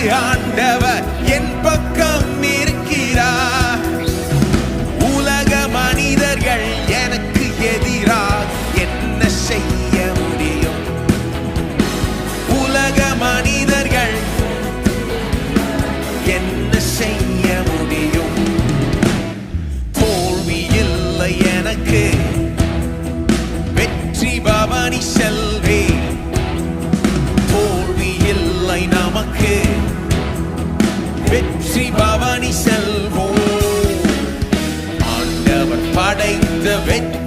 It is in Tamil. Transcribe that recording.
ஆண்டவர் என் பக்கம் இருக்கிறார். உலக மனிதர்கள் எனக்கு எதிராக என்ன செய்ய முடியும்? உலக மனிதர்கள் என்ன செய்ய முடியும்? தோல்வி இல்லை எனக்கு, வெற்றி பவனி செல்வே. தோல்வி இல்லை நமக்கு, வெற்றி பவனி செல்வோம். ஆண்டவர் படைத்த வெற்றி